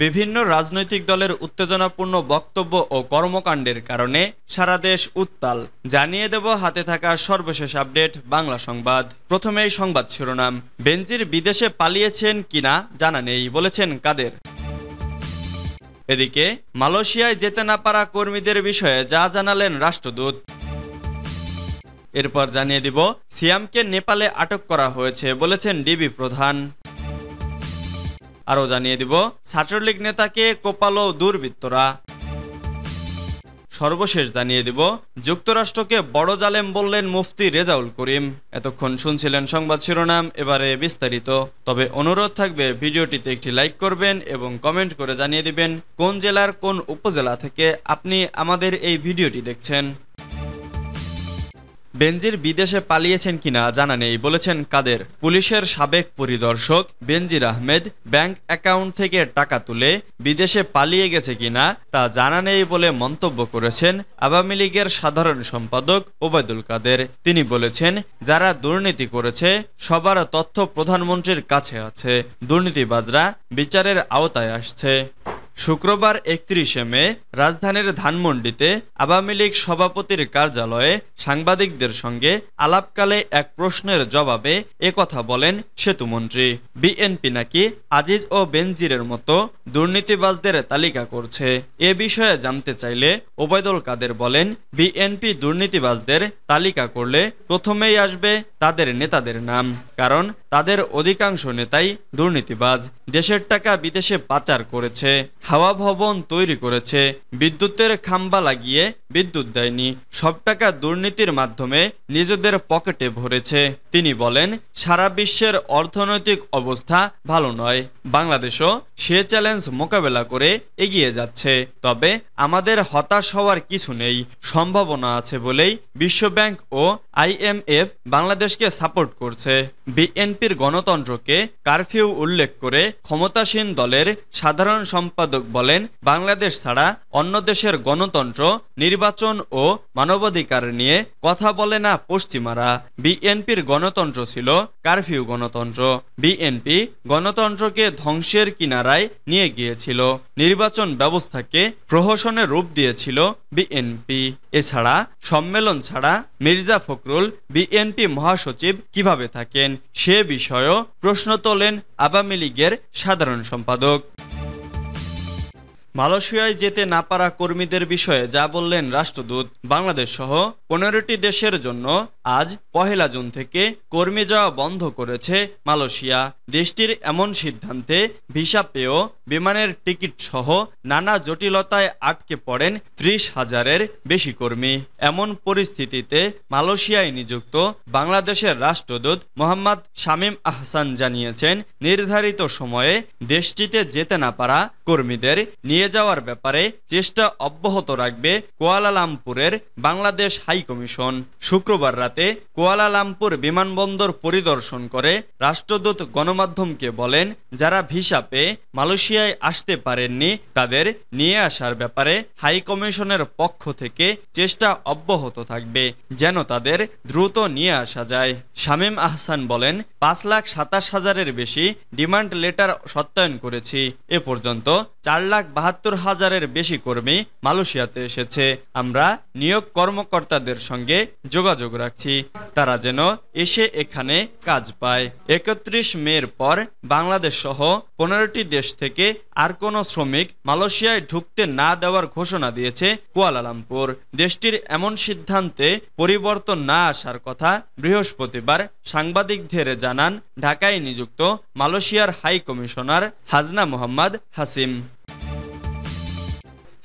বিভিন্ন রাজনৈতিক দলের উত্তেজনাপূর্ণ বক্তব্য ও কর্মকাণ্ডের কারণে সারা দেশ উত্তাল। জানিয়ে দেব হাতে থাকা সর্বশেষ আপডেট বাংলা সংবাদ। প্রথমেই সংবাদ শিরোনাম। বেনজির বিদেশে পালিয়েছেন কিনা জানা নেই, বলেছেন কাদের। এদিকে মালয়েশিয়ায় যেতে না পারা কর্মীদের বিষয়ে যা জানালেন রাষ্ট্রদূত। এরপর জানিয়ে দিব সিয়ামকে নেপালে আটক করা হয়েছে বলেছেন ডিবি প্রধান। আরও জানিয়ে দিব ছাত্রলীগ নেতাকে কোপালো দুর্বৃত্তরা। সর্বশেষ জানিয়ে দিব যুক্তরাষ্ট্রকে বড় জালেম বললেন মুফতি রেজাউল করিম। এতক্ষণ শুনছিলেন সংবাদ শিরোনাম, এবারে বিস্তারিত। তবে অনুরোধ থাকবে ভিডিওটিতে একটি লাইক করবেন এবং কমেন্ট করে জানিয়ে দিবেন কোন জেলার কোন উপজেলা থেকে আপনি আমাদের এই ভিডিওটি দেখছেন। বেনজির বিদেশে পালিয়েছেন কিনা জানা নেই, বলেছেন কাদের। পুলিশের সাবেক পরিদর্শক বেনজির আহমেদ ব্যাংক অ্যাকাউন্ট থেকে টাকা তুলে বিদেশে পালিয়ে গেছে কিনা তা জানা নেই বলে মন্তব্য করেছেন আওয়ামী লীগের সাধারণ সম্পাদক ওবায়দুল কাদের। তিনি বলেছেন, যারা দুর্নীতি করেছে সবার তথ্য প্রধানমন্ত্রীর কাছে আছে, দুর্নীতিবাজরা বিচারের আওতায় আসছে। শুক্রবার 31শে মে রাজধানীর ধানমন্ডিতে আওয়ামী লীগ সভাপতির কার্যালয়ে সাংবাদিকদের সঙ্গে আলাপকালে এক প্রশ্নের জবাবে একথা বলেন সেতুমন্ত্রী। বিএনপি নাকি আজিজ ও বেনজিরের মতো দুর্নীতিবাজদের তালিকা করছে। এ বিষয়ে জানতে চাইলে ওবায়দুল কাদের বলেন, বিএনপি দুর্নীতিবাজদের তালিকা করলে প্রথমেই আসবে তাদের নেতাদের নাম, কারণ তাদের অধিকাংশ নেতাই দুর্নীতিবাজ। দেশের টাকা বিদেশে পাচার করেছে, হাওয়া ভবন তৈরি করেছে, বিদ্যুতের খাম্বা লাগিয়ে বিদ্যুৎ দেয়নি, সব টাকা দুর্নীতির মাধ্যমে নিজেদের পকেটে ভরেছে। তিনি বলেন, সারা বিশ্বের অর্থনৈতিক অবস্থা ভালো নয়, বাংলাদেশও সে চ্যালেঞ্জ মোকাবেলা করে এগিয়ে যাচ্ছে। তবে আমাদের হতাশ হওয়ার কিছু নেই, সম্ভাবনা আছে বলেই বিশ্বব্যাংক ও IMF বাংলাদেশকে সাপোর্ট করছে। বিএনপির গণতন্ত্রকে কারফিউ উল্লেখ করে ক্ষমতাসীন দলের সাধারণ সম্পাদক বলেন, বাংলাদেশ ছাড়া অন্য দেশের গণতন্ত্র, নির্বাচন ও মানবাধিকার নিয়ে কথা বলে না পশ্চিমারা। বিএনপির গণতন্ত্র ছিল কারফিউ গণতন্ত্র। বিএনপি গণতন্ত্রকে ধ্বংসের কিনারায় নিয়ে গিয়েছিল, নির্বাচন ব্যবস্থাকে প্রহসনের রূপ দিয়েছিল বিএনপি। এছাড়া সম্মেলন ছাড়া মির্জা ফখরুল বিএনপি মহাসচিব কিভাবে থাকেন সে বিষয়েও প্রশ্ন তোলেন আওয়ামী লীগের সাধারণ সম্পাদক। মালয়েশিয়ায় যেতে না পারা কর্মীদের বিষয়ে যা বললেন রাষ্ট্রদূত। বাংলাদেশ সহ 15টি দেশের জন্য আজ 1 জুন থেকে কর্মী যাওয়া বন্ধ করেছে মালয়েশিয়া। দেশটির এমন সিদ্ধান্তে ভিসা পেয়েও বিমানের টিকিট সহ নানা জটিলতায় আটকে পড়েন 30,000-এর বেশি কর্মী। এমন পরিস্থিতিতে মালয়েশিয়ায় নিযুক্ত বাংলাদেশের রাষ্ট্রদূত মোহাম্মদ শামীম আহসান জানিয়েছেন, নির্ধারিত সময়ে দেশটিতে যেতে না পারা কর্মীদের নিয়ে যাওয়ার ব্যাপারে চেষ্টা অব্যাহত রাখবে কুয়ালালামপুরের বাংলাদেশ হাই কমিশন। শুক্রবার রাতে কুয়ালালামপুর বিমানবন্দর পরিদর্শন করে রাষ্ট্রদূত গণমাধ্যমকে বলেন, যারা ভিসা পেয়ে মালয়েশিয়ায় আসতে পারেননি তাদের নিয়ে আসার ব্যাপারে হাই কমিশনের পক্ষ থেকে চেষ্টা অব্যাহত থাকবে যেন তাদের দ্রুত নিয়ে আসা যায়। শামীম আহসান বলেন, 5,27,000-এর বেশি ডিমান্ড লেটার সত্যায়ন করেছি। এ পর্যন্ত 4,72,000-এর বেশি কর্মী মালয়েশিয়াতে এসেছে। আমরা নিয়োগ কর্মকর্তাদের সঙ্গে যোগাযোগ রাখছি, তারা যেন এসে এখানে কাজ পায়। 31 মের পর বাংলাদেশ সহ 15টি দেশ থেকে আর কোনো শ্রমিক মালয়েশিয়ায় ঢুকতে না দেওয়ার ঘোষণা দিয়েছে কুয়ালালামপুর। দেশটির এমন সিদ্ধান্তে পরিবর্তন না আসার কথা বৃহস্পতিবার সাংবাদিকদের জানান ঢাকায় নিযুক্ত মালয়েশিয়ার হাই কমিশনার হাজনা মোহাম্মদ হাসিম।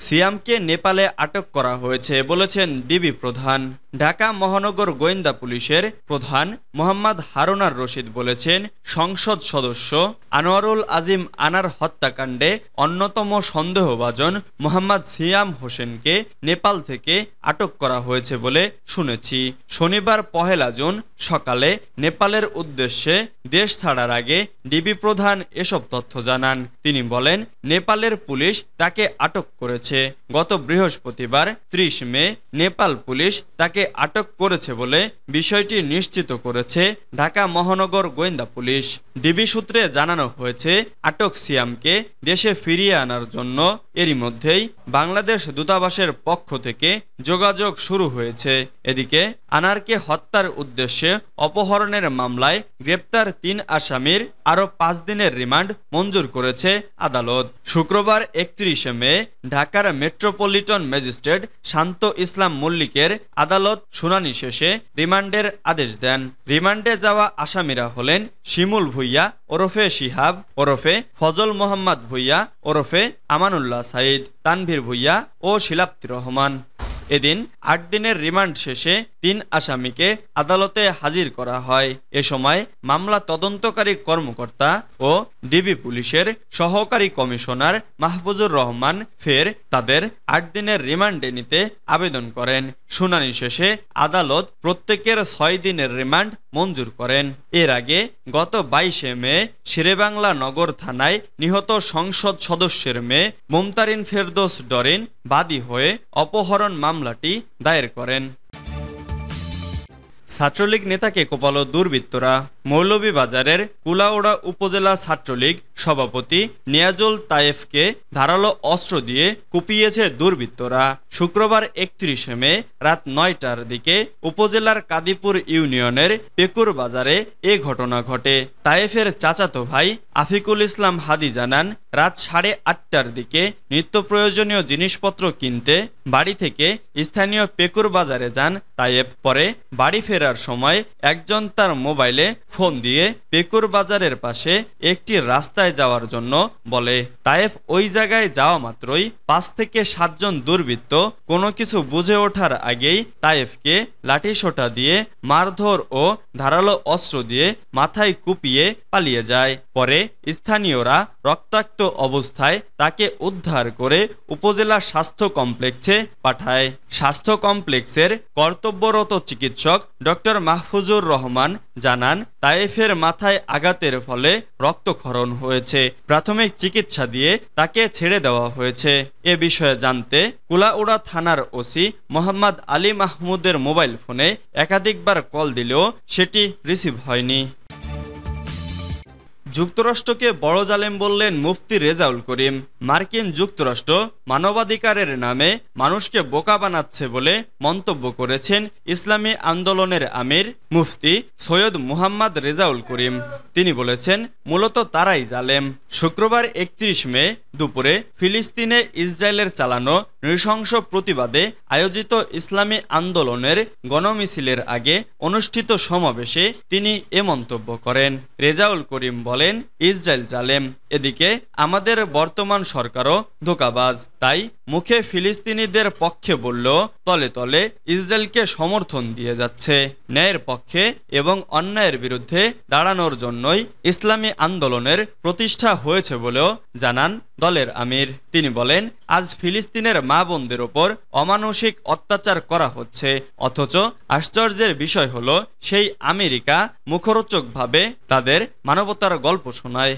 সিয়ামকে নেপালে আটক করা হয়েছে বলেছেন ডিবি প্রধান। ঢাকা মহানগর গোয়েন্দা পুলিশের প্রধান মোহাম্মদ হারুনার রশিদ বলেছেন, সংসদ সদস্য আনোয়ারুল আজিম আনার হত্যাকাণ্ডে অন্যতম সন্দেহভাজন মোহাম্মদ সিয়াম হোসেনকে নেপাল থেকে আটক করা হয়েছে বলে শুনেছি। শনিবার 1 জুন সকালে নেপালের উদ্দেশ্যে দেশ ছাড়ার আগে ডিবি প্রধান এসব তথ্য জানান। তিনি বলেন, নেপালের পুলিশ তাকে আটক করেছে। হয়েছে। গত বৃহস্পতিবার ৩০ মে নেপাল পুলিশ তাকে আটক করেছে বলে বিষয়টি নিশ্চিত করেছে ঢাকা মহানগর গোয়েন্দা পুলিশ। ডিবি সূত্রে জানানো হয়েছে, আটক সিয়ামকে দেশে ফিরিয়ে আনার জন্য এরই মধ্যেই বাংলাদেশ দূতাবাসের পক্ষ থেকে যোগাযোগ শুরু হয়েছে। এদিকে আনারকে হত্যার উদ্দেশ্যে অপহরণের মামলায় গ্রেপ্তার ৩ আসামির আরও ৫ দিনের রিমান্ড মঞ্জুর করেছে আদালত। শুক্রবার ৩১ মে ঢাকার মেট্রোপলিটন ম্যাজিস্ট্রেট শান্ত ইসলাম মল্লিকের আদালত শুনানি শেষে রিমান্ডের আদেশ দেন। রিমান্ডে যাওয়া আসামিরা হলেন শিমুল ভূঁইয়া ওরফে শিহাব ওরফে ফজল মোহাম্মদ ভূঁইয়া ওরফে আমানুল্লাহ সাঈদ, তানভীর ভূঁইয়া ও শিলাপ্তি রহমান। এদিন ৮ দিনের রিমান্ড শেষে ৩ আসামিকে আদালতে হাজির করা হয়। এ সময় মামলা তদন্তকারী কর্মকর্তা ও ডিবি পুলিশের সহকারী কমিশনার মাহফুজুর রহমান ফের তাদের ৮ দিনের রিমান্ডে নিতে আবেদন করেন। শুনানি শেষে আদালত প্রত্যেকের ৬ দিনের রিমান্ড মঞ্জুর করেন। এর আগে গত ২২ মে শেরেবাংলা নগর থানায় নিহত সংসদ সদস্যের মেয়ে মুমতারিন ফেরদৌস ডরিন বাদী হয়ে অপহরণ মামলাটি দায়ের করেন। ছাত্রলীগ নেতাকে কোপালো দুর্বৃত্তরা। মৌলভীবাজারের কুলাউড়া উপজেলা ছাত্রলীগ সভাপতি নিয়াজুল তায়েফকে ধারালো অস্ত্র দিয়ে কুপিয়েছে দুর্বৃত্তরা। শুক্রবার ৩১ মে রাত ৯টার দিকে উপজেলার কাদিপুর ইউনিয়নের পেকুর বাজারে এ ঘটনা ঘটে। তায়েফের চাচাতো ভাই আফিকুল ইসলাম হাদি জানান, রাত ৮:৩০টার দিকে নিত্য প্রয়োজনীয় জিনিসপত্র কিনতে বাড়ি থেকে স্থানীয় পেকুর বাজারে যান তায়েফ। পরে বাড়ি ফেরার সময় একজন তার মোবাইলে ফোন দিয়ে পেকুর বাজারের পাশে একটি রাস্তায় যাওয়ার জন্য বলে। তায়েফ ওই জায়গায় যাওয়া মাত্রই ৫ থেকে ৭ জন দুর্বৃত্ত কোনো কিছু বুঝে ওঠার আগেই তায়েফকে লাঠিসোঁটা দিয়ে মারধর ও ধারালো অস্ত্র দিয়ে মাথায় কুপিয়ে পালিয়ে যায়। পরে স্থানীয়রা রক্তাক্ত অবস্থায় তাকে উদ্ধার করে উপজেলা স্বাস্থ্য কমপ্লেক্সে পাঠায়। স্বাস্থ্য কমপ্লেক্সের কর্তব্যরত চিকিৎসক ডক্টর মাহফুজুর রহমান জানান, তায়েফের মাথায় আঘাতের ফলে রক্তক্ষরণ হয়েছে। প্রাথমিক চিকিৎসা দিয়ে তাকে ছেড়ে দেওয়া হয়েছে। এ বিষয়ে জানতে কুলাউড়া থানার ওসি মোহাম্মদ আলী মাহমুদের মোবাইল ফোনে একাধিকবার কল দিলেও সেটি রিসিভ হয়নি। যুক্তরাষ্ট্রকে বড় জালেম বললেন মুফতি রেজাউল করিম। মার্কিন যুক্তরাষ্ট্র মানবাধিকারের নামে মানুষকে বোকা বানাচ্ছে বলে মন্তব্য করেছেন ইসলামী আন্দোলনের আমির মুফতি সৈয়দ মুহাম্মদ রেজাউল করিম। তিনি বলেছেন, মূলত তারাই জালেম। শুক্রবার ৩১ মে দুপুরে ফিলিস্তিনে ইসরায়েলের চালানো নৃশংস প্রতিবাদে আয়োজিত ইসলামী আন্দোলনের গণমিছিলের আগে অনুষ্ঠিত সমাবেশে তিনি এ মন্তব্য করেন। রেজাউল করিম বলেন, ইসরায়েল জালেম, এদিকে আমাদের বর্তমান সরকারও ধোঁকাবাজ। তাই মুখে ফিলিস্তিনিদের পক্ষে বললেও তলে তলে ইসরায়েলকে সমর্থন দিয়ে যাচ্ছে। ন্যায়ের পক্ষে এবং অন্যায়ের বিরুদ্ধে দাঁড়ানোর জন্যই ইসলামী আন্দোলনের প্রতিষ্ঠা হয়েছে বলেও জানান দলের আমির। তিনি বলেন, আজ ফিলিস্তিনের মা বোনদের ওপর অমানসিক অত্যাচার করা হচ্ছে, অথচ আশ্চর্যের বিষয় হলো সেই আমেরিকা মুখরোচকভাবে তাদের মানবতার গল্প শোনায়।